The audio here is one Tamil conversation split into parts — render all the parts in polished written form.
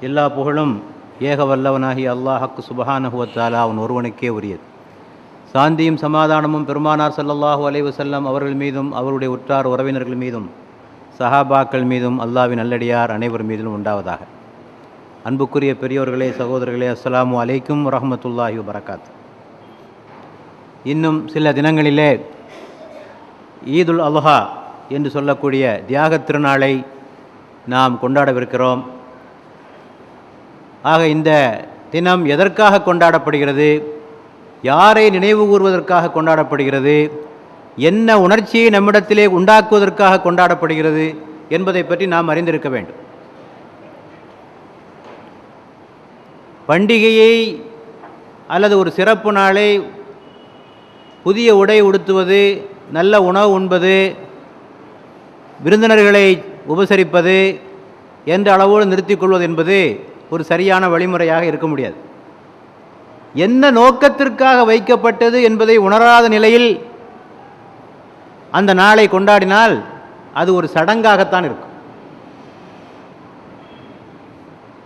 எல்லா புகழும் ஏக வல்லவனாகி அல்லாஹ்க்கு சுப்ஹானஹு வ தஆலா அவன் ஒருவனுக்கே உரியது. சாந்தியும் சமாதானமும் பெருமானார் ஸல்லல்லாஹு அலைஹி வஸல்லம் அவர்கள் மீதும் அவருடைய உற்றார் உறவினர்கள் மீதும் சஹாபாக்கள் மீதும் அல்லாஹ்வின் நல்லடியார் அனைவர் மீதும் உண்டாவதாக. அன்புக்குரிய பெரியோர்களே, சகோதரர்களே, அஸ்ஸலாமு அலைக்கும் வரஹ்மத்துல்லாஹி வபரகாத்து. இன்னும் சில தினங்களிலே ஈதுல் அல்ஹா என்று சொல்லக்கூடிய தியாகத் திருநாளை நாம் கொண்டாடவிருக்கிறோம். ஆக இந்த தினம் எதற்காக கொண்டாடப்படுகிறது, யாரை நினைவு கூறுவதற்காக கொண்டாடப்படுகிறது, என்ன உணர்ச்சியை நம்மிடத்திலே உண்டாக்குவதற்காக கொண்டாடப்படுகிறது என்பதை பற்றி நாம் அறிந்திருக்க வேண்டும். பண்டிகையை அல்லது ஒரு சிறப்பு நாளை புதிய உடை உடுத்துவது, நல்ல உணவு உண்பது, விருந்தினர்களை உபசரிப்பது என்ற அளவோடு நிறுத்திக் கொள்வது என்பது ஒரு சரியான வழிமுறையாக இருக்க முடியாது. என்ன நோக்கத்திற்காக வைக்கப்பட்டது என்பதை உணராத நிலையில் அந்த நாளை கொண்டாடினால் அது ஒரு சடங்காகத்தான் இருக்கும்.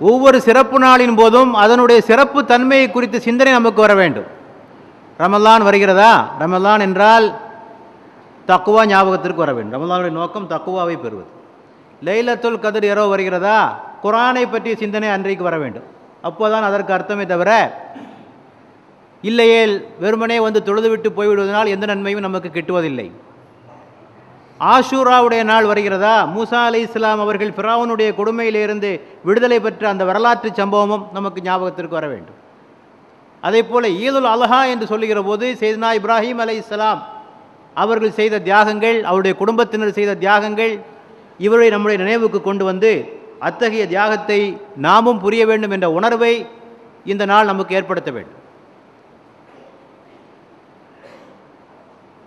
ஒவ்வொரு சிறப்பு நாளின் போதும் அதனுடைய சிறப்பு தன்மையை குறித்த சிந்தனை நமக்கு வர வேண்டும். ரமலான் வருகிறதா, ரமலான் என்றால் தக்குவா ஞாபகத்திற்கு வர வேண்டும். ரமலானுடைய நோக்கம் தக்குவாவை பெறுவது. லைலத்துல் கத்ர் இரவு வருகிறதா, குர்ஆனை பற்றிய சிந்தனை அன்றைக்கு வர வேண்டும். அப்போதான் அதற்கு அர்த்தமே தவிர இல்லையே வெறுமனே வந்து தொழுதுவிட்டு போய்விடுவதனால் எந்த நன்மையும் நமக்கு கிட்டுவதில்லை. ஆஷூராவுடைய நாள் வருகிறதா, மூசா அலைஹிஸ்ஸலாம் அவர்கள் ஃபிரௌனுடைய கொடுமையிலிருந்து விடுதலை பெற்ற அந்த வரலாற்று சம்பவமும் நமக்கு ஞாபகத்திற்கு வர வேண்டும். அதே போல ஈதுல் அல்ஹா என்று சொல்லுகிற போது சையதுனா இப்ராஹிம் அலைஹிஸ்ஸலாம் அவர்கள் செய்த தியாகங்கள், அவருடைய குடும்பத்தினர் செய்த தியாகங்கள், இவரை நம்முடைய நினைவுக்கு கொண்டு வந்து அத்தகைய தியாகத்தை நாமும் புரிய வேண்டும் என்ற உணர்வை இந்த நாள் நமக்கு ஏற்படுத்த வேண்டும்.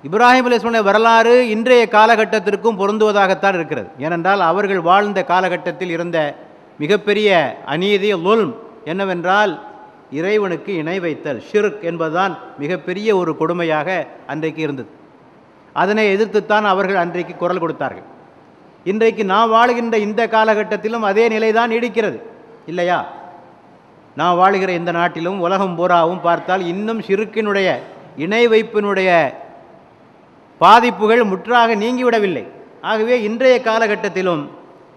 இப்ராஹிம் அலைஹிஸ்ஸலாம் வரலாறு இன்றைய காலகட்டத்திற்கும் பொருந்துவதாகத்தான் இருக்கிறது. ஏனென்றால் அவர்கள் வாழ்ந்த காலகட்டத்தில் இருந்த மிகப்பெரிய அநீதி லுல்ம் என்னவென்றால் இறைவனுக்கு இணை வைத்தல், ஷிர்க் என்பதுதான் மிகப்பெரிய ஒரு கொடுமையாக அன்றைக்கு இருந்தது. அதனை எதிர்த்துத்தான் அவர்கள் அன்றைக்கு குரல் கொடுத்தார்கள். இன்றைக்கு நாம் வாழுகின்ற இந்த காலகட்டத்திலும் அதே நிலைதான் நீடிக்கிறது இல்லையா? நாம் வாழுகிற இந்த நாட்டிலும் உலகம் பூராவும் பார்த்தால் இன்னும் ஷிர்க்கினுடைய இணை வைப்பினுடைய பாதிப்புகள் முற்றாக நீங்கிவிடவில்லை. ஆகவே இன்றைய காலகட்டத்திலும்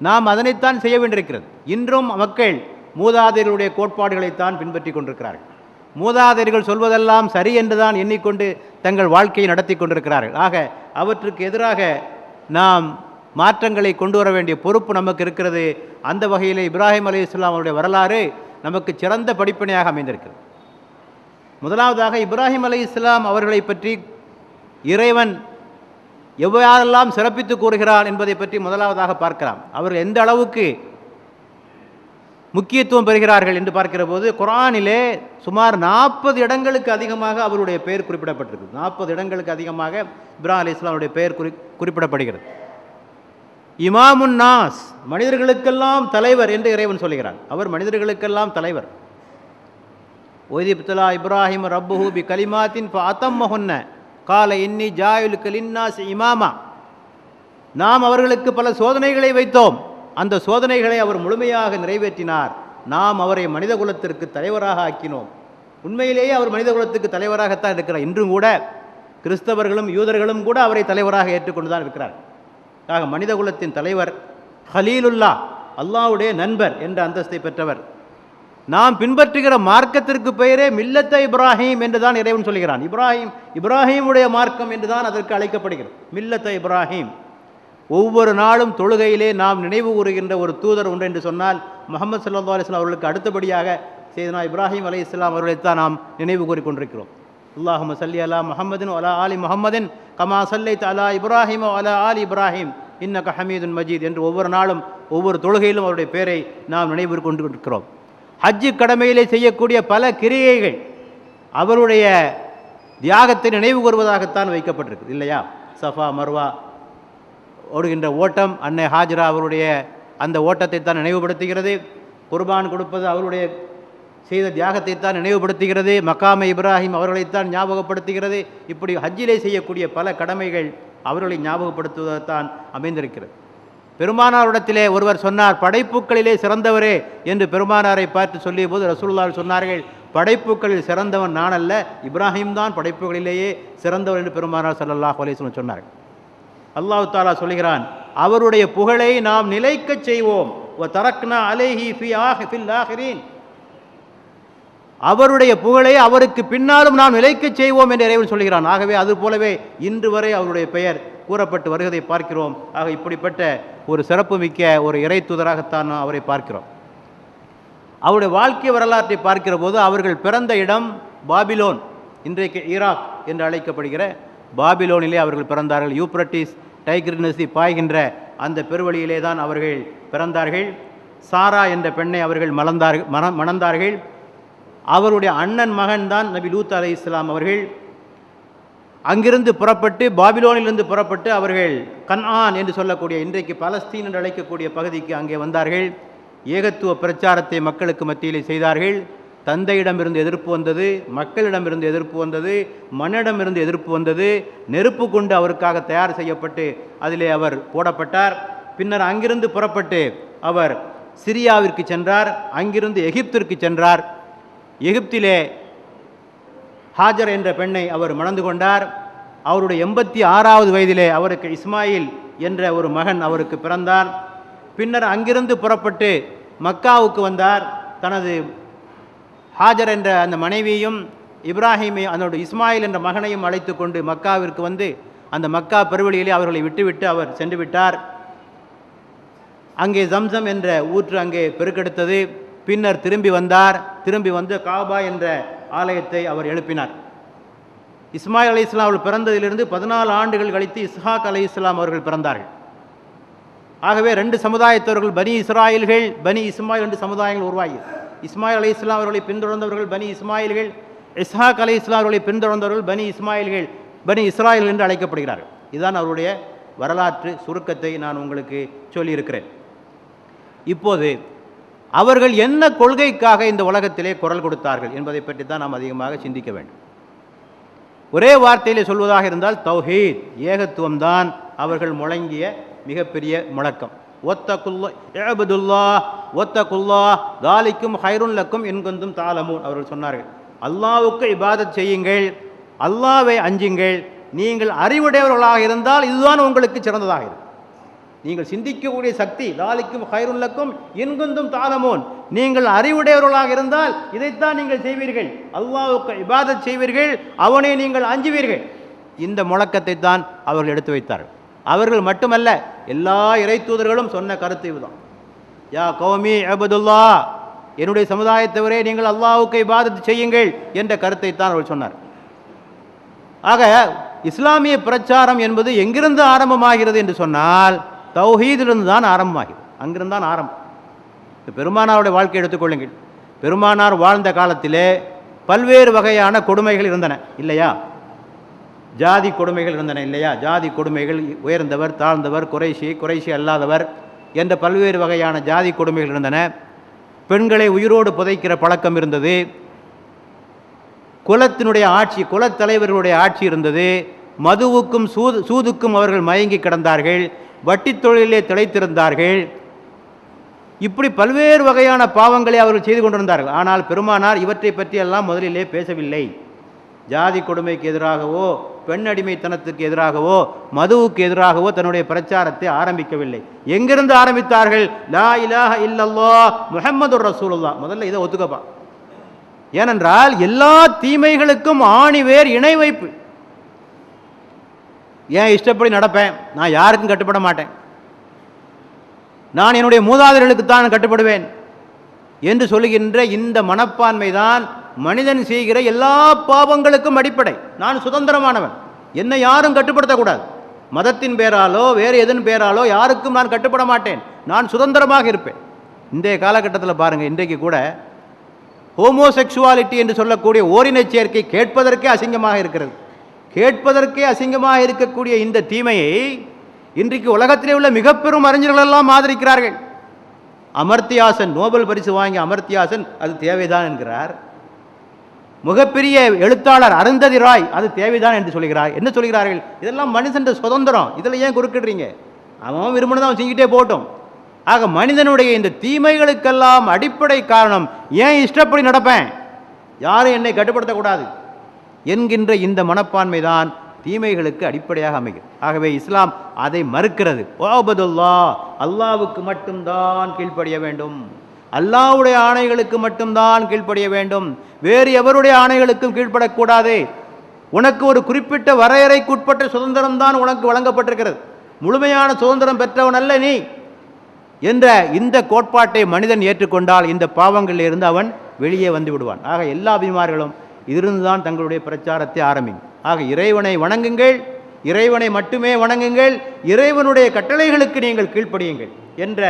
நாம் அதனைத்தான் செய்ய வேண்டியிருக்கிறது. இன்றும் மக்கள் மூதாதையர்களுடைய கோட்பாடுகளைத்தான் பின்பற்றி கொண்டிருக்கிறார்கள். மூதாதையர்கள் சொல்வதெல்லாம் சரி என்றுதான் எண்ணிக்கொண்டு தங்கள் வாழ்க்கையை நடத்தி கொண்டிருக்கிறார்கள். ஆக அவற்றுக்கு எதிராக நாம் மாற்றங்களை கொண்டு வர வேண்டிய பொறுப்பு நமக்கு இருக்கிறது. அந்த வகையில் இப்ராஹிம் அலைஹிஸ்ஸலாம் அவருடைய வரலாறு நமக்கு சிறந்த படிப்பினையாக அமைந்திருக்கிறது. முதலாவதாக இப்ராஹிம் அலைஹிஸ்ஸலாம் அவர்களை பற்றி இறைவன் எவ்வாறெல்லாம் சிறப்பித்து கூறுகிறான் என்பதை பற்றி முதலாவதாக பார்க்கலாம். அவர்கள் எந்த அளவுக்கு முக்கியத்துவம் பெறுகிறார்கள் என்று பார்க்கிற போது குர்ஆனிலே சுமார் 40 இடங்களுக்கு அதிகமாக அவருடைய பெயர் குறிப்பிடப்பட்டிருக்கு. 40 இடங்களுக்கு அதிகமாக இப்ராஹிம் அலைஹிஸ்ஸலாமுடைய பெயர் குறிப்பிடப்படுகிறது. இமாமுன் நாஸ், மனிதர்களுக்கெல்லாம் தலைவர் என்று இறைவன் சொல்கிறான். அவர் மனிதர்களுக்கெல்லாம் தலைவர். ஒய்திப்தலா இப்ராஹிம் ரப்புஹு பி கலிமாத்தின் ஃபஅத்தம்மஹுன்ன கால இன்னி ஜாயிலுக லின்னாஸ் இமாமா. நாம் அவர்களுக்கு பல சோதனைகளை வைத்தோம், அந்த சோதனைகளை அவர் முழுமையாக நிறைவேற்றினார். நாம் அவரை மனித குலத்திற்கு தலைவராக ஆக்கினோம். உண்மையிலேயே அவர் மனித குலத்துக்கு தலைவராகத்தான் இருக்கிறார். இன்றும் கூட கிறிஸ்தவர்களும் யூதர்களும் கூட அவரை தலைவராக ஏற்றுக்கொண்டு தான் இருக்கிறார். ஆக மனித குலத்தின் தலைவர், ஹலீலுல்லா, அல்லாஹ்வுடைய நண்பர் என்ற அந்தஸ்தை பெற்றவர். நாம் பின்பற்றுகிற மார்க்கத்திற்கு பெயரே மில்லத்த இப்ராஹிம் என்று தான் இறைவன் சொல்கிறான். இப்ராஹிமுடைய மார்க்கம் என்று தான் அதற்கு அழைக்கப்படுகிறது, மில்லத்த இப்ராஹிம். ஒவ்வொரு நாளும் தொழுகையிலே நாம் நினைவு கூறுகின்ற ஒரு தூதர் உண்டு என்று சொன்னால் முஹம்மது ஸல்லல்லாஹு அலைஹி வஸல்லம் அவர்களுக்கு அடுத்தபடியாக சையதுனா இப்ராஹிம் அலைஹிஸ்ஸலாம் அவர்களைத்தான் நாம் நினைவு கூறிக்கொண்டிருக்கிறோம். அல்லாஹும்ம ஸல்லி அலா முஹம்மதின் வ அலா ஆலி முஹம்மதின் கமா ஸல்லைத அலா இப்ராஹிம் வ அலா ஆலி இப்ராஹிம் இன்னக ஹமீதுன் மஜீத் என்று ஒவ்வொரு நாளும் ஒவ்வொரு தொழுகையிலும் அவருடைய பெயரை நாம் நினைவு கொண்டிருக்கிறோம். ஹஜ்ஜு கடமையிலே செய்யக்கூடிய பல கிரியைகள் அவருடைய தியாகத்தை நினைவு கூறுவதாகத்தான் வைக்கப்பட்டிருக்கு இல்லையா? சஃபா மர்வா ஓடுகின்ற ஓட்டம் அன்னை ஹாஜரா அவருடைய அந்த ஓட்டத்தை தான் நினைவுபடுத்துகிறது. குர்பான் கொடுப்பது அவருடைய செய்த தியாகத்தை தான் நினைவுபடுத்துகிறது. மக்காம இப்ராஹிம் அவர்களைத்தான் ஞாபகப்படுத்துகிறது. இப்படி ஹஜ்ஜிலே செய்யக்கூடிய பல கடமைகள் அவர்களை ஞாபகப்படுத்துவதைத்தான் அமைந்திருக்கிறது. பெருமானாரிடத்திலே ஒருவர் சொன்னார், படைப்புக்களிலே சிறந்தவரே என்று பெருமானாரை பார்த்து சொல்லிய போது ரசூலுல்லாஹ் சொன்னார்கள், படைப்புக்களில் சிறந்தவன் நான் அல்ல, இப்ராஹிம் தான் படைப்புகளிலேயே சிறந்தவர் என்று பெருமானார் ஸல்லல்லாஹு அலைஹி வஸல்லம் சொன்னார்கள். அல்லாஹ் தஆலா சொல்கிறான், அவருடைய புகழை நாம் நிலைக்கச் செய்வோம். வ தரக்னா அலைஹி ஃபில் ஆகிரீன், அவருடைய புகழை அவருக்கு பின்னாலும் நாம் நிலைக்கச் செய்வோம் என்று இறைவன் சொல்கிறான். ஆகவே அது போலவே இன்று வரை அவருடைய பெயர் கூறப்பட்டு வருவதை பார்க்கிறோம். ஆக இப்படிப்பட்ட ஒரு சிறப்புமிக்க ஒரு இறை தூதராகத்தான் அவரை பார்க்கிறோம். அவருடைய வாழ்க்கை வரலாற்றை பார்க்கிற போது அவர்கள் பிறந்த இடம் பாபிலோன், இன்றைக்கு ஈராக் என்று அழைக்கப்படுகிற பாபிலோனிலே அவர்கள் பிறந்தார்கள். யூப்ரட்டிஸ் டைக்ரிஸ் நதி பாய்கின்ற அந்த பெருவழியிலே தான் அவர்கள் பிறந்தார்கள். சாரா என்ற பெண்ணை அவர்கள் மணந்தார்கள். அவருடைய அண்ணன் மகன் தான் நபி லூத் அலைஹிஸ்ஸலாம் அவர்கள். அங்கிருந்து புறப்பட்டு, பாபிலோனிலிருந்து புறப்பட்டு அவர்கள் கன்ஆன் என்று சொல்லக்கூடிய, இன்றைக்கு பலஸ்தீன் என்று அழைக்கக்கூடிய பகுதிக்கு அங்கே வந்தார்கள். ஏகத்துவ பிரச்சாரத்தை மக்களுக்கு மத்தியிலே செய்தார்கள். தந்தையிடமிருந்து எதிர்ப்பு வந்தது, மக்களிடமிருந்து எதிர்ப்பு வந்தது, மண்ணிடமிருந்து எதிர்ப்பு வந்தது. நெருப்பு கொண்டு அவருக்காக தயார் செய்யப்பட்டு அதிலே அவர் போடப்பட்டார். பின்னர் அங்கிருந்து புறப்பட்டு அவர் சிரியாவிற்கு சென்றார். அங்கிருந்து எகிப்திற்கு சென்றார். எகிப்திலே ஹாஜர் என்ற பெண்ணை அவர் மணந்து கொண்டார். அவருடைய 86வது வயதிலே அவருக்கு இஸ்மாயில் என்ற ஒரு மகன் அவருக்கு பிறந்தார். பின்னர் அங்கிருந்து புறப்பட்டு மக்காவுக்கு வந்தார். தனது ஹாஜர் என்ற அந்த மனைவியையும் இப்ராஹிமை, அதோட இஸ்மாயில் என்ற மகனையும் அழைத்து கொண்டு மக்காவிற்கு வந்து அந்த மக்கா பெருவழியிலே அவர்களை விட்டுவிட்டு அவர் சென்று விட்டார். அங்கே ஜம்சம் என்ற ஊற்று அங்கே பெருக்கெடுத்தது. பின்னர் திரும்பி வந்தார். திரும்பி வந்து காபா என்ற ஆலயத்தை அவர் எழுப்பினார். இஸ்மாயில் அலைஹிஸ்ஸலாம் அவர்கள் பிறந்ததிலிருந்து 14 ஆண்டுகள் கழித்து இஸ்ஹாக் அலைஹிஸ்ஸலாம் அவர்கள் பிறந்தார்கள். ஆகவே 2 சமுதாயத்தவர்கள், பனி இஸ்ராயில்கள், பனி இஸ்மாயில் என்று சமுதாயங்கள் உருவாகி, இஸ்மாயில் அலைஹிஸ்ஸலாம் அவர்களை பின்தொடர்ந்தவர்கள் பனி இஸ்மாயில்கள், இஸ்ஹாக் அலைஹிஸ்ஸலாம் அவர்களை பின்தொடர்ந்தவர்கள் பனி இஸ்மாயில்கள், பனி இஸ்ராயில் என்று அழைக்கப்படுகிறார்கள். இதுதான் அவருடைய வரலாற்று சுருக்கத்தை நான் உங்களுக்கு சொல்லியிருக்கிறேன். இப்போது அவர்கள் என்ன கொள்கைக்காக இந்த உலகத்திலே குரல் கொடுத்தார்கள் என்பதை பற்றி தான் நாம் அதிகமாக சிந்திக்க வேண்டும். ஒரே வார்த்தையிலே சொல்வதாக இருந்தால் தௌஹீத், ஏகத்துவம் தான் அவர்கள் முழங்கிய மிகப்பெரிய முழக்கம். ஒத்தகுல்லா தாலிக்கும் ஹைருன் லக்கும் என்கொந்தும் தாலமூன் அவர்கள் சொன்னார்கள், அல்லாஹ்வுக்கு இபாதத் செய்யுங்கள், அல்லாஹ்வை அஞ்சுங்கள், நீங்கள் அறிவுடையவர்களாக இருந்தால் இதுதான் உங்களுக்கு சிறந்ததாக இருக்கும். நீங்கள் சிந்திக்கக்கூடிய சக்தி, தாலிக்கும் ஹைருன் லக்கும் என்கொந்தும் தாலமூன், நீங்கள் அறிவுடையவர்களாக இருந்தால் இதைத்தான் நீங்கள் செய்வீர்கள், அல்லாஹ்வுக்கு இபாதத் செய்வீர்கள், அவனை நீங்கள் அஞ்சுவீர்கள். இந்த முழக்கத்தை தான் அவர்கள் எடுத்து வைத்தார்கள். அவர்கள் மட்டுமல்ல, எல்லா இறை தூதர்களும் சொன்ன கருத்து இதுதான். யா கௌமி அபதுல்லா, என்னுடைய சமுதாயத்தவரே நீங்கள் அல்லாஹ்வுக்கு இபாதத் செய்யுங்கள் என்ற கருத்தை தான் அவர்கள் சொன்னார். ஆக இஸ்லாமிய பிரச்சாரம் என்பது எங்கிருந்து ஆரம்பமாகிறது என்று சொன்னால் தௌஹீதிலிருந்து தான் ஆரம்பமாகிறது. அங்கிருந்து தான் ஆரம்பம். பெருமானாருடைய வாழ்க்கை எடுத்துக்கொள்ளுங்கள். பெருமானார் வாழ்ந்த காலத்திலே பல்வேறு வகையான கொடுமைகள் இருந்தன இல்லையா? ஜாதி கொடுமைகள் இருந்தன இல்லையா? ஜாதி கொடுமைகள், உயர்ந்தவர், தாழ்ந்தவர், குறைஷி அல்லாதவர் என்ற பல்வேறு வகையான ஜாதி கொடுமைகள் இருந்தன. பெண்களை உயிரோடு புதைக்கிற பழக்கம் இருந்தது. குலத்தினுடைய ஆட்சி, குலத்தலைவர்களுடைய ஆட்சி இருந்தது. மதுவுக்கும் சூதுக்கும் அவர்கள் மயங்கி கிடந்தார்கள். வட்டி தொழிலே திளைத்திருந்தார்கள். இப்படி பல்வேறு வகையான பாவங்களை அவர்கள் செய்து கொண்டிருந்தார்கள். ஆனால் பெருமானார் இவற்றை பற்றியெல்லாம் முதலிலே பேசவில்லை. ஜாதி கொடுமைக்கு எதிராகவோ, பெண் அடிமைத்தனத்துக்கு எதிராகவோ, மதுவுக்கு எதிராகவோ தன்னுடைய பிரச்சாரத்தை ஆரம்பிக்கவில்லை. எங்கிருந்து ஆரம்பித்தார்கள்? லா இலாஹ இல்லல்லாஹ் முஹம்மதுர் ரசூலுல்லாஹ். முதல்ல இதை ஒத்துக்கப்பா. ஏனென்றால் எல்லா தீமைகளுக்கும் ஆணிவேர் இணை வைப்பு. ஏன் இஷ்டப்படி நடப்பேன், நான் யாருக்கும் கட்டுப்பட மாட்டேன், நான் என்னுடைய மூதாதையர்களுக்குத்தான் கட்டுப்படுவேன் என்று சொல்லுகின்ற இந்த மனப்பான்மை தான் மனிதன் செய்கிற எல்லா பாவங்களுக்கும் அடிப்படை. நான் சுதந்திரமானவன், என்னை யாரும் கட்டுப்படுத்தக்கூடாது. மதத்தின் பேராலோ வேறு எதன் பேராலோ யாருக்கும் நான் கட்டுப்பட மாட்டேன், நான் சுதந்திரமாக இருப்பேன். இன்றைய காலகட்டத்தில் பாருங்கள், இன்றைக்கு கூட ஹோமோசெக்சுவாலிட்டி என்று சொல்லக்கூடிய ஓரினச் சேர்க்கை கேட்பதற்கே அசிங்கமாக இருக்கிறது. கேட்பதற்கே அசிங்கமாக இருக்கக்கூடிய இந்த தீமையை இன்றைக்கு உலகத்திலே உள்ள மிக பெரும் அறிஞர்களெல்லாம் ஆதரிக்கிறார்கள். அமர்த்தியாசன், நோபல் பரிசு வாங்கிய அமர்த்தியாசன் அது தேவைதான் என்கிறார். மிகப்பெரிய எழுத்தாளர் அருந்ததி ராய் அது தேவைதான் என்று சொல்கிறார். என்ன சொல்கிறார்கள்? இதெல்லாம் மனுஷன் சுதந்திரம், இதில் ஏன் குறுக்கிடுறீங்க? அவன் விரும்பினதை அவன் செஞ்சுக்கிட்டே போட்டோம். ஆக மனிதனுடைய இந்த தீமைகளுக்கெல்லாம் அடிப்படை காரணம், ஏன் இஷ்டப்படி நடப்பேன், யாரும் என்னை கட்டுப்படுத்தக்கூடாது என்கின்ற இந்த மனப்பான்மை தான் தீமைகளுக்கு அடிப்படையாக அமைகிறது. ஆகவே இஸ்லாம் அதை மறுக்கிறது. வஅபுதுல்லா, அல்லாவுக்கு மட்டும்தான் கீழ்ப்படிய வேண்டும், அல்லாஹ்வுடைய ஆணைகளுக்கு மட்டும்தான் கீழ்ப்படிய வேண்டும், வேறு எவருடைய ஆணைகளுக்கும் கீழ்ப்படக்கூடாது. உனக்கு ஒரு குறிப்பிட்ட வரையறைக்குட்பட்ட சுதந்திரம் தான் உனக்கு வழங்கப்பட்டிருக்கிறது, முழுமையான சுதந்திரம் பெற்றவன் அல்ல நீ என்ற இந்த கோட்பாட்டை மனிதன் ஏற்றுக்கொண்டால் இந்த பாவங்களில் இருந்து அவன் வெளியே வந்து விடுவான். ஆக எல்லா அபிமார்களும் இதிலிருந்து தான் தங்களுடைய பிரச்சாரத்தை ஆரம்பிங்க. ஆக இறைவனை வணங்குங்கள், இறைவனை மட்டுமே வணங்குங்கள், இறைவனுடைய கட்டளைகளுக்கு நீங்கள் கீழ்ப்படியுங்கள் என்ற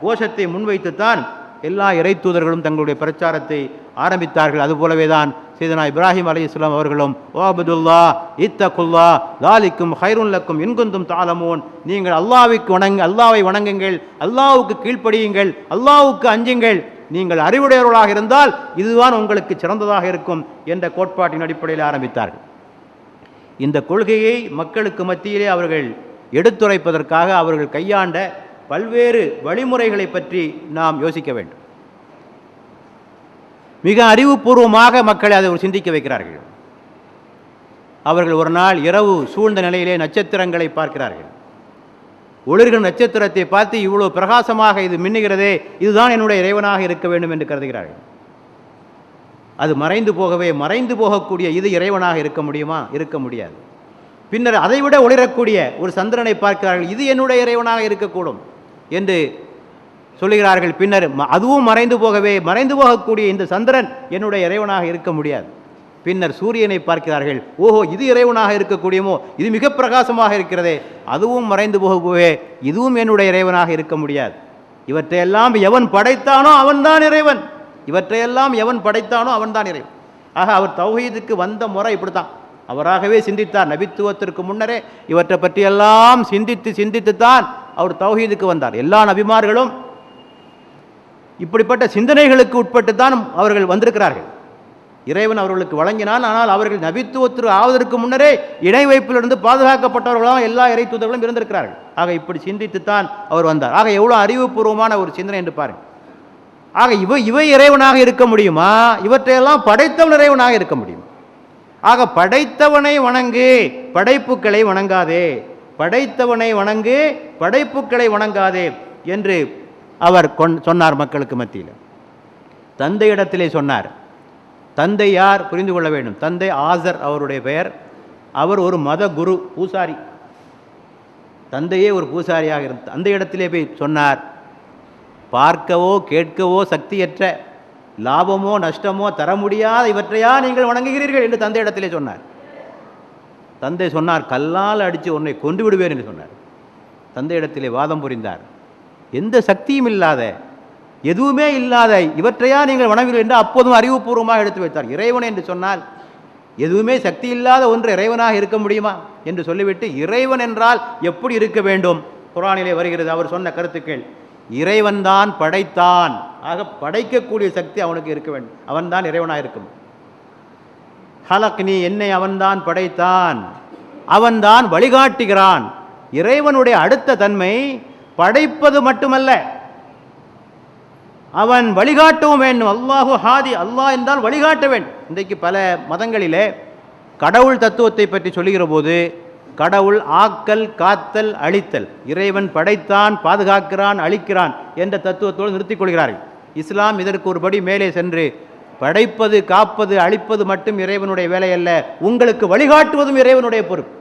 கோஷத்தை முன்வைத்துத்தான் எல்லா இறை தூதர்களும் தங்களுடைய பிரச்சாரத்தை ஆரம்பித்தார்கள். அதுபோலவே தான் சையதுனா இப்ராஹிம் அலைஹிஸ்ஸலாம் அவர்களும் வஅபுதுல்லா இத்தகுல்லா தாலிக்கும் ஹைருன் லக்கும் இன் குன்தும் தஅலமூன், நீங்கள் அல்லாஹ்வை வணங்குங்கள், அல்லாஹ்வுக்கு கீழ்ப்படியுங்கள், அல்லாஹ்வுக்கு அஞ்சுங்கள், நீங்கள் அறிவுடையவர்களாக இருந்தால் இதுதான் உங்களுக்கு சிறந்ததாக இருக்கும் என்ற கோட்பாட்டின் அடிப்படையில் ஆரம்பித்தார்கள். இந்த கொள்கையை மக்களுக்கு மத்தியிலே அவர்கள் எடுத்துரைப்பதற்காக அவர்கள் கையாண்ட பல்வேறு வழிமுறைகளை பற்றி நாம் யோசிக்க வேண்டும். மிக அறிவுபூர்வமாக மக்களை அதை சிந்திக்க வைக்கிறார்கள். அவர்கள் ஒரு நாள் இரவு சூழ்ந்த நிலையிலே நட்சத்திரங்களை பார்க்கிறார்கள். ஒளிர்கிற நட்சத்திரத்தை பார்த்து இவ்வளோ பிரகாசமாக இது மின்னுகிறதே, இதுதான் என்னுடைய இறைவனாக இருக்க வேண்டும் என்று கருதுகிறார்கள். அது மறைந்து போகக்கூடிய இது இறைவனாக இருக்க முடியுமா? இருக்க முடியாது. பின்னர் அதைவிட ஒளிரக்கூடிய ஒரு சந்திரனை பார்க்கிறார்கள், இது என்னுடைய இறைவனாக இருக்கக்கூடும் என்று சொல்லுகிறார்கள். பின்னர் அதுவும் மறைந்து போகக்கூடிய இந்த சந்திரன் என்னுடைய இறைவனாக இருக்க முடியாது. பின்னர் சூரியனை பார்க்கிறார்கள், ஓஹோ இது இறைவனாக இருக்கக்கூடியமோ, இது மிக பிரகாசமாக இருக்கிறதே, அதுவும் மறைந்து போகவே இதுவும் என்னுடைய இறைவனாக இருக்க முடியாது. இவற்றையெல்லாம் எவன் படைத்தானோ அவன்தான் இறைவன், இவற்றையெல்லாம் எவன் படைத்தானோ அவன்தான் இறைவன். ஆக அவர் தௌஹீதுக்கு வந்த முறை இப்படித்தான், அவராகவே சிந்தித்தார். நபித்துவத்திற்கு முன்னரே இவற்றை பற்றியெல்லாம் சிந்தித்துத்தான் அவர் தௌஹீதுக்கு வந்தார். எல்லா நபிமார்களும் இப்படிப்பட்ட சிந்தனைகளுக்கு உட்பட்டு தான் அவர்கள் வந்திருக்கிறார்கள். இறைவன் அவர்களுக்கு வழங்கினான். ஆனால் அவர்கள் நபித்துவத்திற்கு ஆவதற்கு முன்னரே இணை வைப்பிலிருந்து பாதுகாக்கப்பட்டவர்களாக எல்லா இறை தூதர்களும் இருந்திருக்கிறார்கள். ஆக இப்படி சிந்தித்துத்தான் அவர் வந்தார். ஆக எவ்வளோ அறிவுபூர்வமான ஒரு சிந்தனை என்று பாருங்கள். ஆக இவை இறைவனாக இருக்க முடியுமா? இவற்றையெல்லாம் படைத்தவன் இறைவனாக இருக்க முடியும். ஆக படைத்தவனை வணங்கு, படைப்புக்களை வணங்காதே, படைத்தவனை வணங்கு, படைப்புக்களை வணங்காதே என்று அவர் சொன்னார் மக்களுக்கு மத்தியில். தந்தையிடத்திலே சொன்னார். தந்தை யார் புரிந்து கொள்ள வேண்டும். தந்தை ஆசர் அவருடைய பெயர். அவர் ஒரு மத குரு, பூசாரி. தந்தையே ஒரு பூசாரியாக இருந்த தந்தையிடத்திலே போய் சொன்னார், பார்க்கவோ கேட்கவோ சக்தியற்ற, லாபமோ நஷ்டமோ தர முடியாத இவற்றையா நீங்கள் வணங்குகிறீர்கள் என்று தந்தையிடத்திலே சொன்னார். தந்தை சொன்னார், கல்லால் அடித்து உன்னை கொண்டு விடுவேன் என்று சொன்னார். தந்தையிடத்திலே வாதம் புரிந்தார். எந்த சக்தியும் இல்லாத, எதுவுமே இல்லாத இவற்றையா நீங்கள் வணங்குகிறீர்கள் என்று அப்போதும் அறிவுபூர்வமாக எடுத்து வைத்தார். இறைவன் என்று சொன்னால் எதுவுமே சக்தி இல்லாத ஒன்று இறைவனாக இருக்க முடியுமா என்று சொல்லிவிட்டு, இறைவன் என்றால் எப்படி இருக்க வேண்டும்? குர்ஆனிலே வருகிறது. அவர் சொன்ன கருத்துக்கள், இறைவன்தான் படைத்தான், ஆக படைக்கக்கூடிய சக்தி அவனுக்கு இருக்க வேண்டும், அவன்தான் இறைவனாக இருக்கும். ஹலக்னி, என்னை அவன்தான் படைத்தான், அவன்தான் வழிகாட்டுகிறான். இறைவனுடைய அடுத்த தன்மை படைப்பது மட்டுமல்ல, அவன் வழிகாட்டவும் வேண்டும். அல்லாஹு ஹாதி, அல்லாஹ் என்றால் வழிகாட்ட வேண்டும். இன்றைக்கு பல மதங்களிலே கடவுள் தத்துவத்தை பற்றி சொல்லுகிற போது கடவுள் ஆக்கல், காத்தல், அழித்தல், இறைவன் படைத்தான், பாதுகாக்கிறான், அழிக்கிறான் என்ற தத்துவத்தோடு நிறுத்திக் கொள்கிறார்கள். இஸ்லாம் இதற்கு ஒருபடி மேலே சென்று படைப்பது, காப்பது, அழிப்பது மட்டும் இறைவனுடைய வேலை அல்ல, உங்களுக்கு வழிகாட்டுவதும் இறைவனுடைய பொறுப்பு.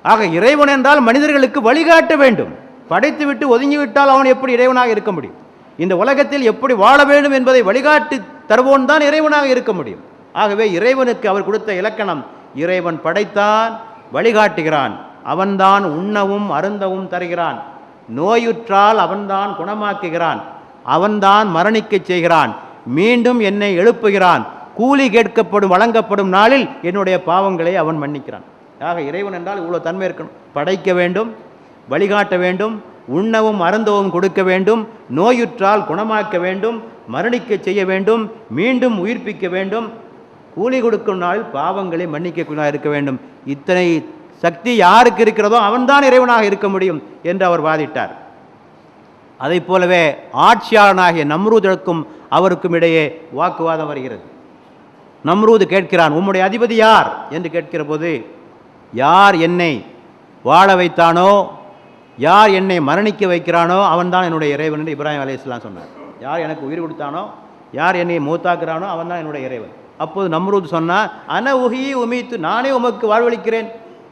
ஆக இறைவன் என்றால் மனிதர்களுக்கு வழிகாட்ட வேண்டும். படைத்துவிட்டு ஒதுங்கிவிட்டால் அவன் எப்படி இறைவனாக இருக்க முடியும்? இந்த உலகத்தில் எப்படி வாழ வேண்டும் என்பதை வழிகாட்டி தருவோன் தான் இறைவனாக இருக்க முடியும். ஆகவே இறைவனுக்கு அவர் கொடுத்த இலக்கணம், இறைவன் படைத்தான், வழிகாட்டுகிறான், அவன்தான் உண்ணவும் அருந்தவும் தருகிறான், நோயுற்றால் அவன்தான் குணமாக்குகிறான், அவன்தான் மரணிக்கச் செய்கிறான், மீண்டும் என்னை எழுப்புகிறான், கூலி கேட்கப்படும் வழங்கப்படும் நாளில் என்னுடைய பாவங்களை அவன் மன்னிக்கிறான். ஆக இறைவன் என்றால் இவ்வளோ தன்மை இருக்கணும். படைக்க வேண்டும், வழிகாட்ட வேண்டும், உண்ணவும் அருந்தவும் கொடுக்க வேண்டும், நோயுற்றால் குணமாக்க வேண்டும், மரணிக்க செய்ய வேண்டும், மீண்டும் உயிர்ப்பிக்க வேண்டும், கூலி கொடுக்கும் நாளில் பாவங்களை மன்னிக்க இருக்க வேண்டும். இத்தனை சக்தி யாருக்கு இருக்கிறதோ அவன்தான் இறைவனாக இருக்க முடியும் என்று அவர் வாதிட்டார். அதை போலவே ஆட்சியாளனாகிய நம்ரூதுக்கும் அவருக்கும் இடையே வாக்குவாதம் வருகிறது. நம்ரூது கேட்கிறான், உம்முடைய அதிபதி யார் என்று கேட்கிற போது, யார் என்னை வாழ வைத்தானோ, யார் என்னை மரணிக்க வைக்கிறானோ அவன்தான் என்னுடைய இறைவன் என்று இப்ராஹிம் அலைஹிஸ்ஸலாம் சொன்னார். யார் எனக்கு உயிர் கொடுத்தானோ, யார் என்னை மூத்தாக்குறானோ அவன் தான் என்னுடைய இறைவன். அப்போது நம்ரூத் சொன்னால், அன உஹி உமீத்து, நானே உமக்கு வாழ்வளிக்கிறேன்.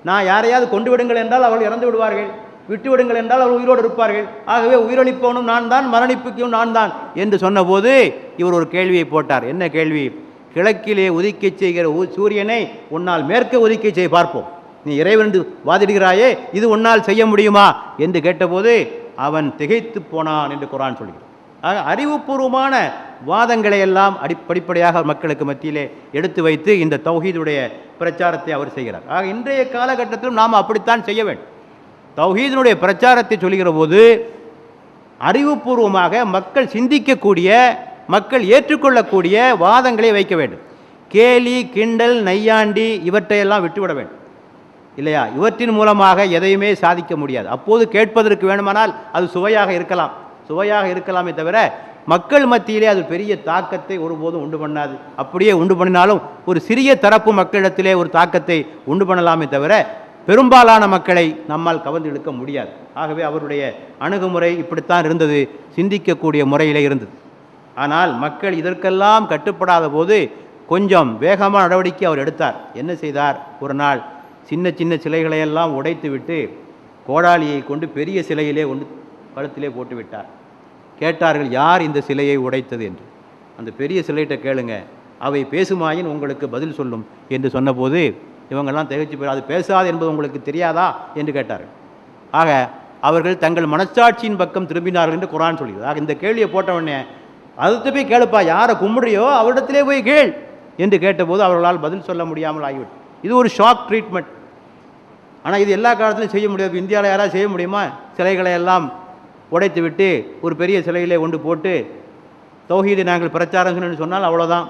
நான் யாரையாவது கொண்டு விடுங்கள் என்றால் அவர்கள் இறந்து விடுவார்கள், விட்டு விடுங்கள் என்றால் அவர்கள் உயிரோடு இருப்பார்கள். ஆகவே உயிரளிப்பவனும் நான் தான், மரணிப்புக்கும் நான் தான் என்று சொன்னபோது இவர் ஒரு கேள்வியை போட்டார். என்ன கேள்வி? கிழக்கிலே உதிக்க செய்கிற சூரியனை உன்னால் மேற்கே உதிக்க செய்ய பார்ப்போம். நீ இறைவன் என்று வாதிடுகிறாயே, இது உன்னால் செய்ய முடியுமா என்று கேட்டபோது அவன் திகைத்து போனான் என்று குர்ஆன் சொல்கிறது. ஆக அறிவுபூர்வமான வாதங்களை எல்லாம் படிப்படியாக மக்களுக்கு மத்தியிலே எடுத்து வைத்து இந்த தௌஹீதுடைய பிரச்சாரத்தை அவர் செய்கிறார். ஆக இன்றைய காலகட்டத்திலும் நாம் அப்படித்தான் செய்ய வேண்டும். தௌஹீதினுடைய பிரச்சாரத்தை சொல்கிற போது அறிவுபூர்வமாக மக்கள் சிந்திக்கக்கூடிய, மக்கள் ஏற்றுக்கொள்ளக்கூடிய வாதங்களை வைக்க வேண்டும். கேலி, கிண்டல், நையாண்டி இவற்றையெல்லாம் விட்டுவிட வேண்டும், இல்லையா? இவற்றின் மூலமாக எதையுமே சாதிக்க முடியாது. அப்போது கேட்பதற்கு வேணுமானால் அது சுவையாக இருக்கலாமே தவிர மக்கள் மத்தியிலே அது பெரிய தாக்கத்தை ஒருபோதும் உண்டு பண்ணாது. அப்படியே உண்டு பண்ணினாலும் ஒரு சிறிய தரப்பு மக்களிடத்திலே ஒரு தாக்கத்தை உண்டு பண்ணலாமே தவிர பெரும்பாலான மக்களை நம்மால் கவர்ந்து இழுக்க முடியாது. ஆகவே அவருடைய அணுகுமுறை இப்படித்தான் இருந்தது, சிந்திக்கக்கூடிய முறையிலே இருந்தது. ஆனால் மக்கள் இதற்கெல்லாம் கட்டுப்படாத போது கொஞ்சம் வேகமான நடவடிக்கை அவர் எடுத்தார். என்ன செய்தார்? ஒரு நாள் சின்ன சின்ன சிலைகளையெல்லாம் உடைத்து விட்டு கோடாலியை கொண்டு பெரிய சிலையிலே ஒன்று கழுத்திலே போட்டு விட்டார். கேட்டார்கள், யார் இந்த சிலையை உடைத்தது என்று. அந்த பெரிய சிலையிட்ட கேளுங்க, அவை பேசுமாயின் உங்களுக்கு பதில் சொல்லும் என்று சொன்னபோது இவங்கெல்லாம் திகைச்சு போய், அது பேசாது என்பது உங்களுக்கு தெரியாதா என்று கேட்டார்கள். ஆக அவர்கள் தங்கள் மனச்சாட்சியின் பக்கம் திரும்பினார்கள் என்று குர்ஆன் சொல்கிறது. ஆக இந்த கேள்வியை போட்டவுடனே அதுக்கு போய் கேளுப்பா, யாரை கும்பிடுறியோ அவரிடத்திலே போய் கேள் என்று கேட்டபோது அவர்களால் பதில் சொல்ல முடியாமல் ஆகிவிடும். இது ஒரு ஷாக் ட்ரீட்மெண்ட். ஆனால் இது எல்லா காலத்திலும் செய்ய முடியாது. இந்தியாவில் யாராவது செய்ய முடியுமா? சிலைகளை எல்லாம் உடைத்து விட்டு ஒரு பெரிய சிலையிலே கொண்டு போட்டு தௌஹீதை நாங்கள் பிரச்சாரம் செய்யணும்னு சொன்னால் அவ்வளோதான்.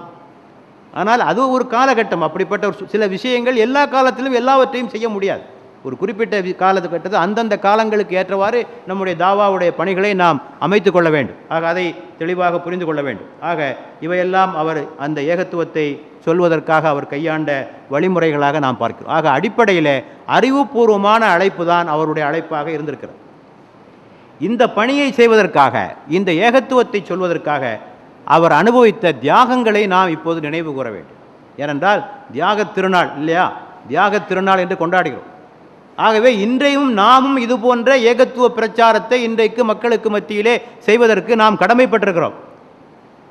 ஆனால் அது ஒரு காலகட்டம். அப்படிப்பட்ட ஒரு சில விஷயங்கள் எல்லா காலத்திலும் எல்லாவற்றையும் செய்ய முடியாது. ஒரு குறிப்பிட்ட காலகட்டத்தில் அந்தந்த காலங்களுக்கு ஏற்றவாறு நம்முடைய தாவாவுடைய பணிகளை நாம் அமைத்து கொள்ள வேண்டும். ஆக அதை தெளிவாக புரிந்து கொள்ள வேண்டும். ஆக இவையெல்லாம் அவர் அந்த ஏகத்துவத்தை சொல்வதற்காக அவர் கையாண்ட வழிமுறைகளாக நாம் பார்க்கிறோம். ஆக அடிப்படையில் அறிவுபூர்வமான அழைப்பு தான் அவருடைய அழைப்பாக இருந்திருக்கிறது. இந்த பணியை செய்வதற்காக, இந்த ஏகத்துவத்தை சொல்வதற்காக அவர் அனுபவித்த தியாகங்களை நாம் இப்போது நினைவு கூற வேண்டும். ஏனென்றால் தியாக திருநாள் இல்லையா? தியாக திருநாள் என்று கொண்டாடுகிறோம். ஆகவே இன்றையும் நாமும் இது போன்ற ஏகத்துவ பிரச்சாரத்தை இன்றைக்கு மக்களுக்கு மத்தியிலே செய்வதற்கு நாம் கடமைப்பட்டிருக்கிறோம்.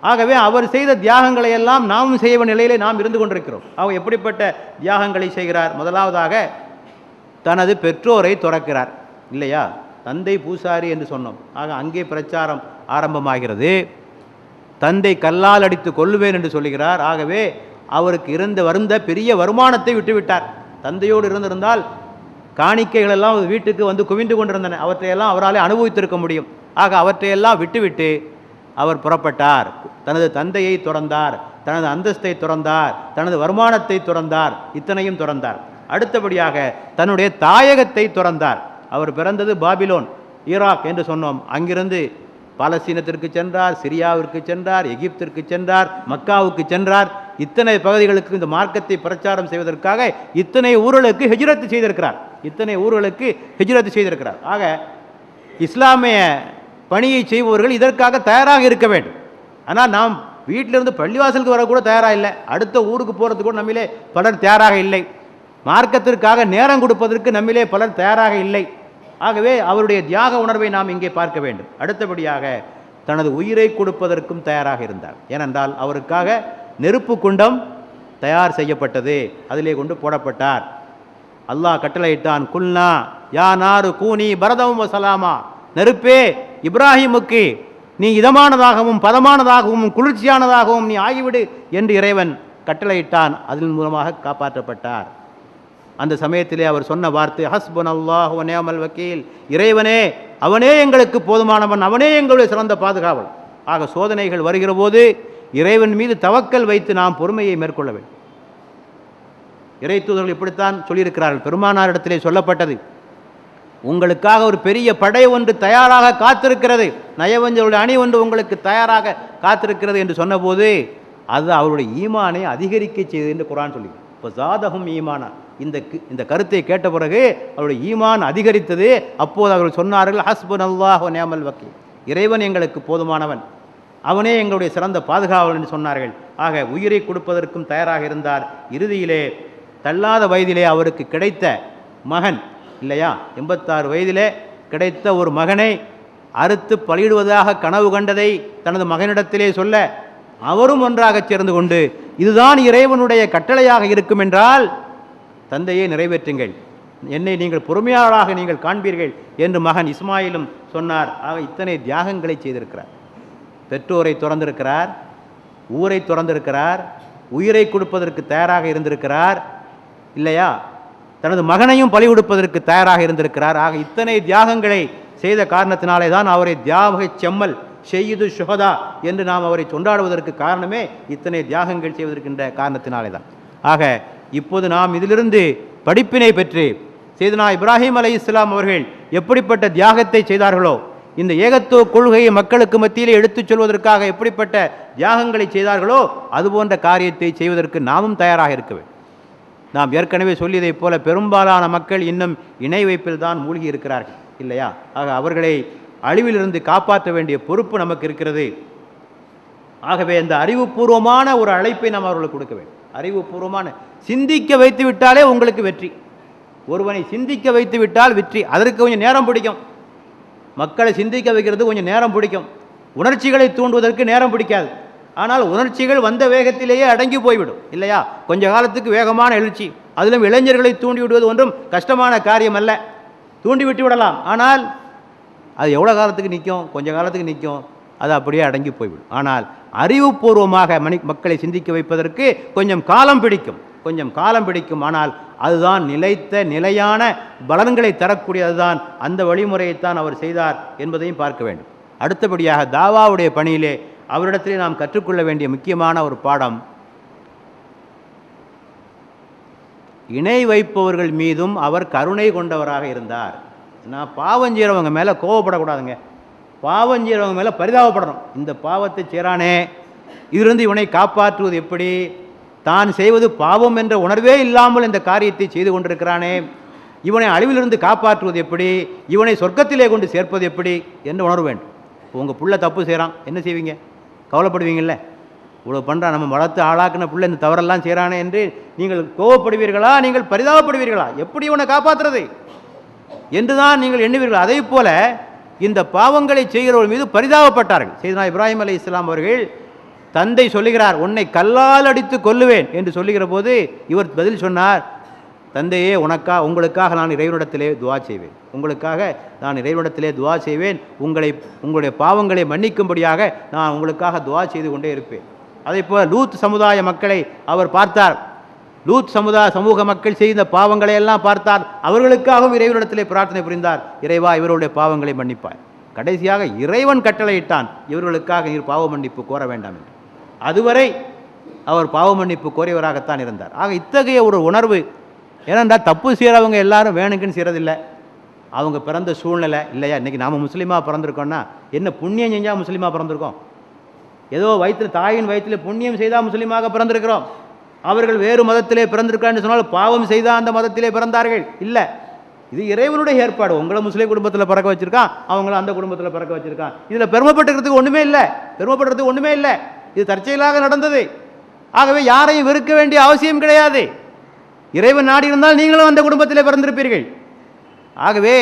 ஆகவே அவர் செய்த தியாகங்களை எல்லாம் நாமும் செய்ய நிலையிலே நாம் இருந்து கொண்டிருக்கிறோம். அவர் எப்படிப்பட்ட தியாகங்களை செய்கிறார்? முதலாவதாக தனது பெற்றோரை துறக்கிறார் இல்லையா? தந்தை பூசாரி என்று சொன்னோம். ஆக அங்கே பிரச்சாரம் ஆரம்பமாகிறது. தந்தை கல்லால் அடித்து கொல்லுவேன் என்று சொல்லுகிறார். ஆகவே அவருக்கு வருந்த பெரிய வருமானத்தை விட்டுவிட்டார். தந்தையோடு இருந்திருந்தால் காணிக்கைகளெல்லாம் வீட்டுக்கு வந்து குவிந்து கொண்டிருந்தன. அவற்றையெல்லாம் அவரால் அனுபவித்திருக்க முடியும். ஆக அவற்றையெல்லாம் விட்டுவிட்டு அவர் புறப்பட்டார். தனது தந்தையை துறந்தார், தனது அந்தஸ்தை துறந்தார், தனது வருமானத்தை துறந்தார், இத்தனையும் துறந்தார். அடுத்தபடியாக தன்னுடைய தாயகத்தை துறந்தார். அவர் பிறந்தது பாபிலோன், ஈராக் என்று சொன்னோம். அங்கிருந்து பாலஸ்தீனத்திற்கு சென்றார், சிரியாவிற்கு சென்றார், எகிப்திற்கு சென்றார், மக்காவுக்கு சென்றார். இத்தனை பகுதிகளுக்கு இந்த மார்க்கத்தை பிரச்சாரம் செய்வதற்காக இத்தனை ஊர்களுக்கு ஹிஜ்ரத் செய்திருக்கிறார். ஆக இஸ்லாமிய பணியை செய்பவர்கள் இதற்காக தயாராக இருக்க வேண்டும். ஆனால் நாம் வீட்டிலிருந்து பள்ளிவாசலுக்கு வரக்கூட தயாராக இல்லை. அடுத்த ஊருக்கு போகிறதுக்கு கூட நம்மிலே பலர் தயாராக இல்லை. மார்க்கத்திற்காக நேரம் கொடுப்பதற்கு நம்மிலே பலர் தயாராக இல்லை. ஆகவே அவருடைய தியாக உணர்வை நாம் இங்கே பார்க்க வேண்டும். அடுத்தபடியாக தனது உயிரை கொடுப்பதற்கும் தயாராக இருந்தார். ஏனென்றால் அவருக்காக நெருப்பு குண்டம் தயார் செய்யப்பட்டது, அதிலே கொண்டு போடப்பட்டார். அல்லாஹ் கட்டளையிட்டான், குல்னா யா நாரு கூனி பரதவும் வசலாமா, நெருப்பே இப்ராஹிமுக்கு நீ இதமானதாகவும் பதமானதாகவும் குளிர்ச்சியானதாகவும் நீ ஆகிவிடு என்று இறைவன் கட்டளையிட்டான். அதன் மூலமாக காப்பாற்றப்பட்டார். அந்த சமயத்திலே அவர் சொன்ன வார்த்தை ஹஸ்புனல்லாஹு வ நிஅமல் வக்கீல், இறைவனே அவனே எங்களுக்கு போதுமானவன், அவனே எங்களுடைய சிறந்த பாதுகாவல். ஆக சோதனைகள் வருகிற போது இறைவன் மீது தவக்கல் வைத்து நாம் பொறுமையை மேற்கொள்ள வேண்டும். இறை தூதர்கள் இப்படித்தான் சொல்லியிருக்கிறார்கள். பெருமானாரிடத்திலே சொல்லப்பட்டது, உங்களுக்காக ஒரு பெரிய படை ஒன்று தயாராக காத்திருக்கிறது, நயவஞ்சருடைய அணி ஒன்று உங்களுக்கு தயாராக காத்திருக்கிறது என்று சொன்னபோது அது அவருடைய ஈமானை அதிகரிக்க செய்தது என்று குர்ஆன் சொல்லி. இப்போ ஜாதகும் ஈமானா, இந்த கருத்தை கேட்ட பிறகு அவருடைய ஈமான் அதிகரித்தது. அப்போது அவர்கள் சொன்னார்கள், ஹஸ்புனல்லாஹு வ நிஅமல் வக்கீல், இறைவன் எங்களுக்கு போதுமானவன், அவனே எங்களுடைய சிறந்த பாதுகாவலன் என்று சொன்னார்கள். ஆக உயிரை கொடுப்பதற்கும் தயாராக இருந்தார். இறுதியிலே தள்ளாத வயதிலே அவருக்கு கிடைத்த மகன் இல்லையா, 86 வயதிலே கிடைத்த ஒரு மகனை அறுத்து பலியிடுவதாக கனவு கண்டதை தனது மகனிடத்திலே சொல்ல அவரும் ஒன்றாக சேர்ந்து கொண்டு, இதுதான் இறைவனுடைய கட்டளையாக இருக்கும் என்றால் தந்தையை நிறைவேற்றுங்கள், என்னை நீங்கள் பொறுமையாளராக நீங்கள் காண்பீர்கள் என்று மகன் இஸ்மாயிலும் சொன்னார். ஆக இத்தனை தியாகங்களை செய்திருக்கிறார். பெற்றோரை துறந்திருக்கிறார், ஊரை துறந்திருக்கிறார், உயிரை கொடுப்பதற்கு தயாராக இருந்திருக்கிறார் இல்லையா, தனது மகனையும் பலி கொடுப்பதற்கு தயாராக இருந்திருக்கிறார். ஆக இத்தனை தியாகங்களை செய்த காரணத்தினாலே தான் அவரை தியாக செம்மல் ஷெய்யிது ஷுஹதா என்று நாம் அவரை கொண்டாடுவதற்கு காரணமே இத்தனை தியாகங்கள் செய்வதற்கின்ற காரணத்தினாலே தான். ஆக இப்போது நாம் இதிலிருந்து படிப்பினை பெற்று செய்தனா இப்ராஹிம் அலைஹிஸ்ஸலாம் அவர்கள் எப்படிப்பட்ட தியாகத்தை செய்தார்களோ, இந்த ஏகத்துவ கொள்கையை மக்களுக்கு மத்தியிலே எடுத்துச் சொல்வதற்காக எப்படிப்பட்ட தியாகங்களை செய்தார்களோ அதுபோன்ற காரியத்தை செய்வதற்கு நாமும் தயாராக இருக்க வேண்டும். நாம் ஏற்கனவே சொல்லியதைப் போல பெரும்பாலான மக்கள் இன்னும் இணை வைப்பில் தான் மூழ்கி இருக்கிறார்கள் இல்லையா. ஆக அவர்களை அழிவிலிருந்து காப்பாற்ற வேண்டிய பொறுப்பு நமக்கு இருக்கிறது. ஆகவே இந்த அறிவுபூர்வமான ஒரு அழைப்பை நாம் அவர்களுக்கு கொடுக்க வேண்டும். அறிவுபூர்வமான சிந்திக்க வைத்து விட்டாலே உங்களுக்கு வெற்றி. ஒருவனை சிந்திக்க வைத்து விட்டால் வெற்றி. அதற்கு கொஞ்சம் நேரம் பிடிக்கும். மக்களை சிந்திக்க வைக்கிறது கொஞ்சம் நேரம் பிடிக்கும். உணர்ச்சிகளை தூண்டுவதற்கு நேரம் பிடிக்காது. ஆனால் உணர்ச்சிகள் வந்த வேகத்திலேயே அடங்கி போய்விடும் இல்லையா. கொஞ்ச காலத்துக்கு வேகமான எழுச்சி, அதிலும் இளைஞர்களை தூண்டி விடுவது ஒன்றும் கஷ்டமான காரியம் அல்ல. தூண்டி விட்டு விடலாம், ஆனால் அது எவ்வளோ காலத்துக்கு நிற்கும்? கொஞ்ச காலத்துக்கு நிற்கும், அது அப்படியே அடங்கி போய்விடும். ஆனால் அறிவுபூர்வமாக மக்களை சிந்திக்க வைப்பதற்கு கொஞ்சம் காலம் பிடிக்கும். ஆனால் அதுதான் நிலைத்த நிலையான பலன்களை தரக்கூடியதுதான். அந்த வழிமுறையைத்தான் அவர் செய்தார் என்பதையும் பார்க்க வேண்டும். அடுத்தபடியாக தாவாவுடைய பணியிலே அவரிடத்திலே நாம் கற்றுக்கொள்ள வேண்டிய முக்கியமான ஒரு பாடம், இணை வைப்பவர்கள் மீதும் அவர் கருணை கொண்டவராக இருந்தார். நான் பாவம் செய்கிறவங்க மேலே கோவப்படக்கூடாதுங்க, பாவம் செய்கிறவங்க மேலே பரிதாபப்படணும். இந்த பாவத்தை செய்கிறானே, இதிலிருந்து இவனை காப்பாற்றுவது எப்படி? தான் செய்வது பாவம் என்ற உணர்வே இல்லாமல் இந்த காரியத்தை செய்து கொண்டிருக்கிறானே, இவனை அழிவிலிருந்து காப்பாற்றுவது எப்படி? இவனை சொர்க்கத்திலே கொண்டு சேர்ப்பது எப்படி என்று உணர வேண்டும். உங்கள் புள்ள தப்பு செய்கிறான், என்ன செய்வீங்க? கவலைப்படுவீங்கள்ல, இவ்வளோ பண்ணுறான், நம்ம வளர்த்து ஆளாக்குன பிள்ளை இந்த தவறெல்லாம் செய்கிறானே என்று நீங்கள் கோவப்படுவீர்களா? நீங்கள் பரிதாபப்படுவீர்களா? எப்படி இவனை காப்பாற்றுறது என்று தான் நீங்கள் எண்ணுவீர்கள். அதே போல இந்த பாவங்களை செய்கிறவர்கள் மீது பரிதாபப்பட்டார்கள். செய்தனா இப்ராஹிம் அலைஹிஸ்ஸலாம் அவர்கள் தந்தை சொல்லுகிறார், உன்னை கல்லால் அடித்து கொல்லுவேன் என்று சொல்லுகிற போது இவர் பதில் சொன்னார், தந்தையே உங்களுக்காக நான் இறைவனிடத்திலே துவா செய்வேன், உங்களுடைய பாவங்களை மன்னிக்கும்படியாக நான் உங்களுக்காக துவா செய்து கொண்டே இருப்பேன். அதே போல் லூத் சமுதாய மக்களை அவர் பார்த்தார். லூத் சமூக மக்கள் செய்த பாவங்களை எல்லாம் பார்த்தார். அவர்களுக்காகவும் இறைவனிடத்திலே பிரார்த்தனை புரிந்தார், இறைவா இவர்களுடைய பாவங்களை மன்னிப்பார். கடைசியாக இறைவன் கட்டளையிட்டான், இவர்களுக்காக நீர் பாவ மன்னிப்பு கோர வேண்டாம் என்று. அதுவரை அவர் பாவ மன்னிப்பு கோரியவராகத்தான் இருந்தார். ஆக இத்தகைய ஒரு உணர்வு, ஏனென்றால் தப்பு செய்கிறவங்க எல்லாரும் வேணுங்கன்னு செய்கிறதில்லை, அவங்க பிறந்த சூழ்நிலை இல்லையா. இன்றைக்கி நாம் முஸ்லீமாக பிறந்திருக்கோம்னா என்ன புண்ணியம் செஞ்சால் முஸ்லீமாக பிறந்திருக்கோம்? ஏதோ தாயின் வயிற்றில் புண்ணியம் செய்தால் முஸ்லீமாக பிறந்திருக்கிறோம். அவர்கள் வேறு மதத்திலே பிறந்திருக்கான்னு சொன்னால் பாவம் செய்தால் அந்த மதத்திலே பிறந்தார்கள் இல்லை. இது இறைவனுடைய ஏற்பாடு. உங்களை முஸ்லீம் குடும்பத்தில் பிறக்க வச்சிருக்கான், அவங்கள அந்த குடும்பத்தில் பிறக்க வச்சிருக்கான். இதில் பெருமைப்பட்டுக்கிறதுக்கு ஒன்றுமே இல்லை. இது தற்செயலாக நடந்தது. ஆகவே யாரையும் வெறுக்க வேண்டிய அவசியம் கிடையாது. இறைவன் நாடி இருந்தால் நீங்களும் அந்த குடும்பத்தில் பிறந்திருப்பீர்கள். ஆகவே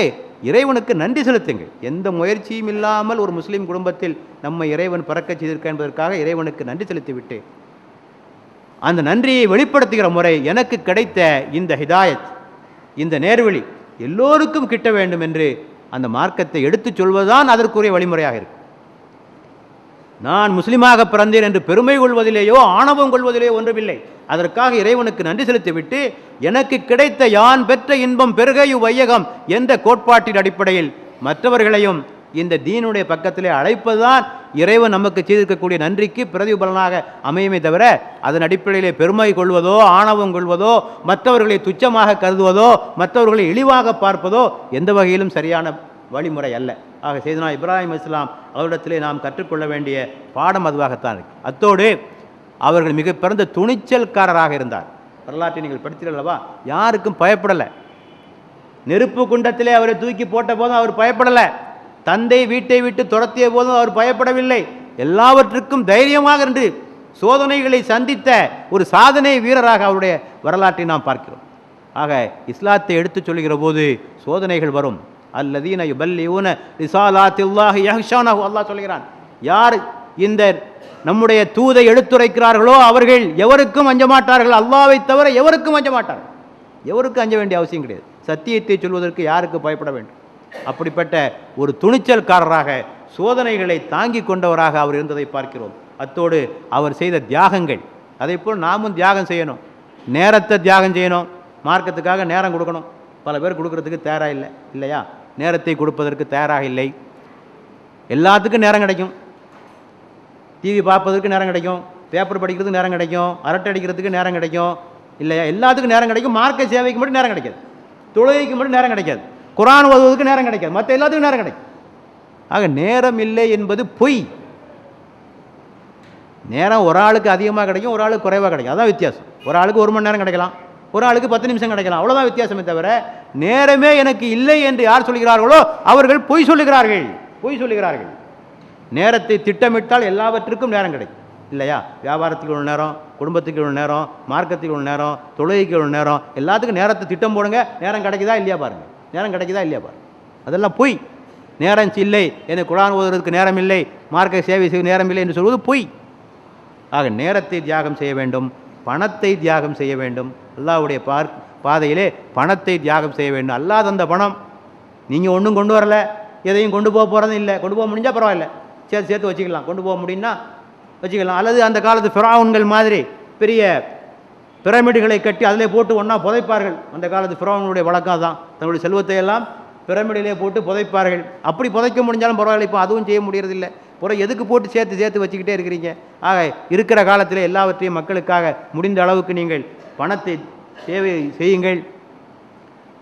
இறைவனுக்கு நன்றி செலுத்துங்கள். எந்த முயற்சியும் இல்லாமல் ஒரு முஸ்லீம் குடும்பத்தில் நம்ம இறைவன் பிறக்க செய்திருக்க என்பதற்காக இறைவனுக்கு நன்றி செலுத்திவிட்டு அந்த நன்றியை வெளிப்படுத்துகிற முறை, எனக்கு கிடைத்த இந்த ஹிதாயத், இந்த நேர்வழி எல்லோருக்கும் கிட்ட வேண்டும் என்று அந்த மார்க்கத்தை எடுத்துச் சொல்வதுதான் அதற்குரிய வழிமுறையாக இருக்கும். நான் முஸ்லீமாக பிறந்தேன் என்று பெருமை கொள்வதிலேயோ ஆணவம் கொள்வதிலேயோ ஒன்றுமில்லை. அதற்காக இறைவனுக்கு நன்றி செலுத்திவிட்டு எனக்கு கிடைத்த யான் பெற்ற இன்பம் பெருகையு வையகம் என்ற கோட்பாட்டின் அடிப்படையில் மற்றவர்களையும் இந்த தீனுடைய பக்கத்திலே அழைப்பதுதான் இறைவன் நமக்கு செய்திருக்கக்கூடிய நன்றிக்கு பிரதிபலனாக அமையுமே தவிர அதன் அடிப்படையிலே பெருமை கொள்வதோ ஆணவம் கொள்வதோ மற்றவர்களை துச்சமாக கருதுவதோ மற்றவர்களை இழிவாக பார்ப்பதோ எந்த வகையிலும் சரியான வழிமுறை அல்ல. ஆக செய்தனா இப்ராஹிம் அலைஹிஸ்ஸலாம் அவரிடத்திலே நாம் கற்றுக்கொள்ள வேண்டிய பாடம் அதுவாகத்தான் இருக்கு. அத்தோடு அவர்கள் மிக பிறந்த துணிச்சல்காரராக இருந்தார். வரலாற்றை நீங்கள் படித்தீர்கள் அல்லவா? யாருக்கும் பயப்படலை. நெருப்பு குண்டத்திலே அவரை தூக்கி போட்ட போதும் அவர் பயப்படலை. தந்தை வீட்டை விட்டு துரத்திய போதும் அவர் பயப்படவில்லை. எல்லாவற்றுக்கும் தைரியமாக இருந்து சோதனைகளை சந்தித்த ஒரு சாதனை வீரராக அவருடைய வரலாற்றை நாம் பார்க்கிறோம். ஆக இஸ்லாத்தை எடுத்துச் சொல்கிற போது சோதனைகள் வரும். அல்லதீன யுபல்லிஊன ரிசாலாத்தில்லாஹி யஹ்ஷானஹு, அல்லாஹ் சொல்கிறான், யார் இந்த நம்முடைய தூதை எடுத்துரைக்கிறார்களோ அவர்கள் எவருக்கும் அஞ்ச மாட்டார்கள். அல்லாஹ்வை தவிர எவருக்கும் அஞ்ச மாட்டார்கள். எவருக்கும் அஞ்ச வேண்டிய அவசியம் கிடையாது. சத்தியத்தை சொல்வதற்கு யாருக்கு பயப்பட வேண்டும்? அப்படிப்பட்ட ஒரு துணிச்சல்காரராக சோதனைகளை தாங்கி கொண்டவராக அவர் இருந்ததை பார்க்கிறோம். அத்தோடு அவர் செய்த தியாகங்கள், அதே போல் நாமும் தியாகம் செய்யணும். நேரத்தை தியாகம் செய்யணும். மார்க்கத்துக்காக நேரம் கொடுக்கணும். பல பேர் கொடுக்கறதுக்கு தயாராக இல்லை இல்லையா? நேரத்தை கொடுப்பதற்கு தயாராக இல்லை. எல்லாத்துக்கும் நேரம் கிடைக்கும். டிவி பார்ப்பதற்கு நேரம் கிடைக்கும், பேப்பர் படிக்கிறதுக்கு நேரம் கிடைக்கும், அரட்டை அடிக்கிறதுக்கு நேரம் கிடைக்கும் இல்லையா? எல்லாத்துக்கும் நேரம் கிடைக்கும். மார்க்க சேவைக்கு மட்டும் நேரம் கிடைக்காது. தொழுகைக்கு மட்டும் நேரம் கிடைக்காது. குர்ஆன் ஓதுவதற்கு நேரம் கிடைக்காது. மற்ற எல்லாத்துக்கும் நேரம் கிடைக்கும். ஆக நேரம் இல்லை என்பது பொய். நேரம் ஒரு ஆளுக்கு அதிகமாக கிடைக்கும், ஒரு ஆளுக்கு குறைவாக கிடைக்கும். அதான் வித்தியாசம். ஒரு ஆளுக்கு 1 மணி நேரம் கிடைக்கலாம், ஒரு ஆளுக்கு 10 நிமிஷம் கிடைக்கலாம். அவ்வளோதான் வித்தியாசமே தவிர நேரமே எனக்கு இல்லை என்று யார் சொல்கிறார்களோ அவர்கள் பொய் சொல்லுகிறார்கள். பொய் சொல்லுகிறார்கள். நேரத்தை திட்டமிட்டால் எல்லாவற்றுக்கும் நேரம் கிடைக்கும் இல்லையா? வியாபாரத்துக்கு ஒரு நேரம், குடும்பத்துக்கு ஒரு நேரம், மார்க்கத்துக்கு ஒரு நேரம், தொழுகைக்கு ஒரு நேரம், எல்லாத்துக்கும் நேரத்தை திட்டம் போடுங்க. நேரம் கிடைக்குதா இல்லையா பாருங்கள். நேரம் கிடைக்குதா இல்லையா பாருங்கள். அதெல்லாம் பொய். நேரம் இல்லை, எனக்கு குர்ஆன் ஓதுவதற்கு நேரம் இல்லை, மார்க்க சேவை செய்ய நேரம் இல்லை என்று சொல்வது பொய். ஆக நேரத்தை தியாகம் செய்ய வேண்டும், பணத்தை தியாகம் செய்ய வேண்டும். அல்லாஹ்வுடைய பாதையிலே பணத்தை தியாகம் செய்ய வேண்டும். அல்லாஹ் தந்த பணம் நீங்கள் ஒன்றும் கொண்டு வரல, எதையும் கொண்டு போக போகிறதும் இல்லை. கொண்டு போக முடிஞ்சால் பரவாயில்ல, சேர்த்து வச்சுக்கலாம். கொண்டு போக முடியும்னா வச்சுக்கலாம். அல்லது அந்த காலத்து ஃபிரௌன்கள் மாதிரி பெரிய பிரமிடுகளை கட்டி அதிலே போட்டு ஒன்றா புதைப்பார்கள். அந்த காலத்து ஃபிரௌன்களுடைய வழக்கம் தான். தன்னுடைய செல்வத்தை எல்லாம் பிரமிடிலே போட்டு புதைப்பார்கள். அப்படி புதைக்க முடிஞ்சாலும் பரவாயில்ல. இப்போ அதுவும் செய்ய முடியறதில்லை. பிறகு எதுக்கு போட்டு சேர்த்து வச்சுக்கிட்டே இருக்கிறீங்க? ஆக இருக்கிற காலத்தில் எல்லாவற்றையும் மக்களுக்காக முடிந்த அளவுக்கு நீங்கள் பணத்தை சேவை செய்யுங்கள்.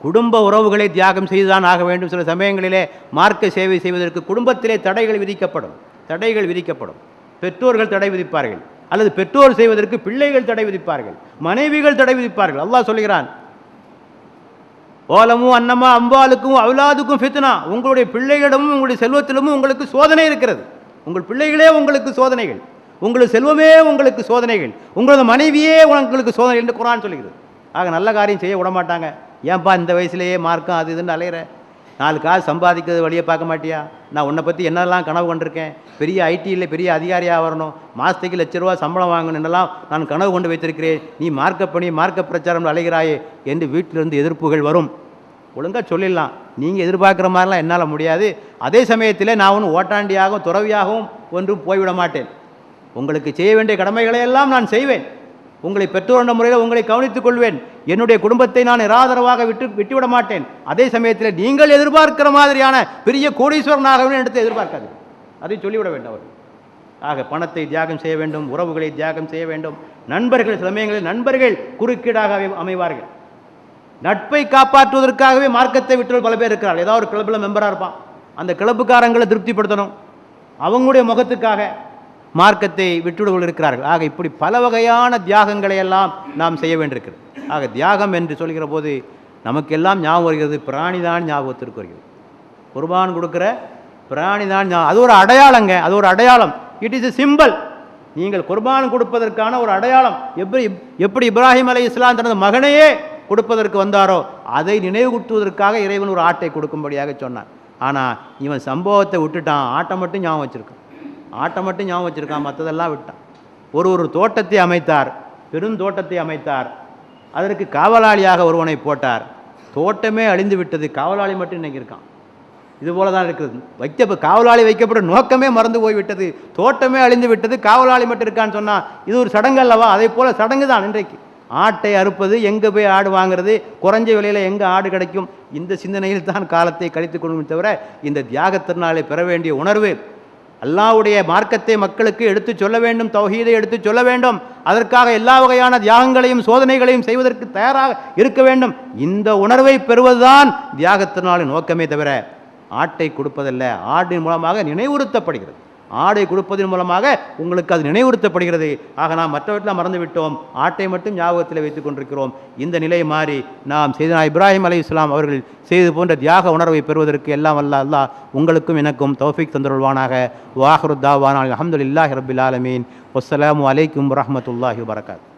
குடும்ப உறவுகளை தியாகம் செய்துதான் ஆக வேண்டும். சில சமயங்களிலே மார்க்க சேவை செய்வதற்கு குடும்பத்திலே தடைகள் விதிக்கப்படும். பெற்றோர்கள் தடை விதிப்பார்கள், அல்லது பெற்றோர் செய்வதற்கு பிள்ளைகள் தடை விதிப்பார்கள், மனைவிகள் தடை விதிப்பார்கள். அல்லாஹ் சொல்கிறான், ஓலமும் அன்னமா அம்பாலுக்கும் அவுலாதுக்கும் ஃபித்னா, உங்களுடைய பிள்ளைகளிடமும் உங்களுடைய செல்வத்திலும் உங்களுக்கு சோதனை இருக்கிறது. உங்கள் பிள்ளைகளே உங்களுக்கு சோதனைகள், உங்களது செல்வமே உங்களுக்கு சோதனைகள், உங்களது மனைவியே உங்களுக்கு சோதனை என்று குர்ஆன் சொல்கிறது. ஆக நல்ல காரியம் செய்ய விட மாட்டாங்க. ஏன்பா இந்த வயசுலேயே மார்க்கம் அது இதுன்னு அலையிற, 4 காசு சம்பாதிக்கிறது வழியை பார்க்க மாட்டியா? நான் உன்னை பற்றி என்னெல்லாம் கனவு கொண்டிருக்கேன், பெரிய ஐடியில் பெரிய அதிகாரியாக வரணும், மாதத்துக்கு ₹1,00,000 சம்பளம் வாங்கணும் என்னெல்லாம் நான் கனவு கொண்டு வைத்திருக்கிறேன். நீ மார்க்கப்பணி மார்க்க பிரச்சாரம் அலைகிறாயே என்று வீட்டிலிருந்து எதிர்ப்புகள் வரும். ஒழுங்காக சொல்லிடலாம், நீங்கள் எதிர்பார்க்குற மாதிரிலாம் என்னால் முடியாது. அதே சமயத்தில் நான் ஒன்றும் ஓட்டாண்டியாகவும் துறவியாகவும் ஒன்றும் போய்விட மாட்டேன். உங்களுக்கு செய்ய வேண்டிய கடமைகளை எல்லாம் நான் செய்வேன். உங்களை பெற்றோர் என்ற முறையில் உங்களை கவனித்துக் கொள்வேன். என்னுடைய குடும்பத்தை நான் நிராதரவாக விட்டுவிட மாட்டேன். அதே சமயத்தில் நீங்கள் எதிர்பார்க்கிற மாதிரியான பெரிய கோடீஸ்வரனாகவே எடுத்து எதிர்பார்க்காது. அதை சொல்லிவிட வேண்டும் அவர். ஆக பணத்தை தியாகம் செய்ய வேண்டும், உறவுகளை தியாகம் செய்ய வேண்டும். நண்பர்கள், சில சமயங்களில் நண்பர்கள் குறுக்கீடாக அமைவார்கள். நட்பை காப்பாற்றுவதற்காகவே மார்க்கத்தை விட்டு பல பேர் இருக்கிறார்கள். ஏதாவது ஒரு கிளப்பில் மெம்பராக இருப்பான். அந்த கிளப்புக்காரங்களை திருப்திப்படுத்தணும், அவங்களுடைய முகத்துக்காக மார்க்கத்தை விட்டுவிடுவர்கள் இருக்கிறார்கள். ஆக இப்படி பல வகையான தியாகங்களை எல்லாம் நாம் செய்ய வேண்டியிருக்கிறது. ஆக தியாகம் என்று சொல்கிற போது நமக்கெல்லாம் ஞாபகம் வருகிறது, பிராணிதான் ஞாபகத்திற்கு வருகிறது. குர்பான் கொடுக்குற பிராணிதான், அது ஒரு அடையாளங்க, அது ஒரு அடையாளம். It is a symbol. நீங்கள் குர்பான் கொடுப்பதற்கான ஒரு அடையாளம். எப்படி இப்ராஹிம் அலைஹிஸ்ஸலாம் தனது மகனையே கொடுப்பதற்கு வந்தாரோ அதை நினைவுகூட்டுவதற்காக இறைவன் ஒரு ஆட்டை கொடுக்கும்படியாக சொன்னான். ஆனால் இவன் சம்பவத்தை விட்டுட்டான், ஆட்டம் மட்டும் ஞாபகம் வச்சுருக்கான், மற்றதெல்லாம் விட்டான். ஒரு தோட்டத்தை அமைத்தார், பெருந்தோட்டத்தை அமைத்தார். அதற்கு காவலாளியாக ஒருவனை போட்டார். தோட்டமே அழிந்து விட்டது, காவலாளி மட்டும் இன்னைக்கு இருக்கான். இதுபோல தான் இருக்கிறது. காவலாளி வைக்கப்பட்ட நோக்கமே மறந்து போய்விட்டது, தோட்டமே அழிந்து விட்டது, காவலாளி மட்டும் இருக்கான்னு சொன்னால் இது ஒரு சடங்கு அல்லவா? அதே போல் சடங்கு தான் இன்றைக்கு. ஆட்டை அறுப்பது, எங்கே போய் ஆடு வாங்கிறது, குறைஞ்ச விலையில் எங்கே ஆடு கிடைக்கும், இந்த சிந்தனையில் தான் காலத்தை கழித்து கொள்ளும் தவிர இந்த தியாகத்தினாலே பெற வேண்டிய உணர்வு அல்லாஹ்வுடைய மார்க்கத்தை மக்களுக்கு எடுத்துச் சொல்ல வேண்டும், தௌஹீதை எடுத்துச் சொல்ல வேண்டும், அதற்காக எல்லா வகையான தியாகங்களையும் சோதனைகளையும் செய்வதற்கு தயாராக இருக்க வேண்டும். இந்த உணர்வை பெறுவதுதான் தியாகத்தினாலின் நோக்கமே தவிர ஆட்டை கொடுப்பதல்ல. ஆட்டின் மூலமாக நினைவுறுத்தப்படுகிறது, ஆடை கொடுப்பதன் மூலமாக உங்களுக்கு அது நினைவுறுத்தப்படுகிறது. ஆக நாம் மற்றவற்றெல்லாம் மறந்துவிட்டோம், ஆட்டை மட்டும் ஞாபகத்தில் வைத்துக் கொண்டிருக்கிறோம். இந்த நிலை மாறி நாம் செய்தனா இப்ராஹிம் அலைஹிஸ்ஸலாம் அவர்கள் செய்து போன்ற தியாக உணர்வை பெறுவதற்கு எல்லாம் வல்ல அல்லாஹ் உங்களுக்கும் எனக்கும் தௌஃபீக் தந்தருள்வானாக. வாஹிரு தாவானா அல்ஹம்துலில்லாஹி ரப்பில் ஆலமீன். வஸ்ஸலாமு அலைக்கும் வரஹ்மத்துல்லாஹி வபரகாத்துஹு.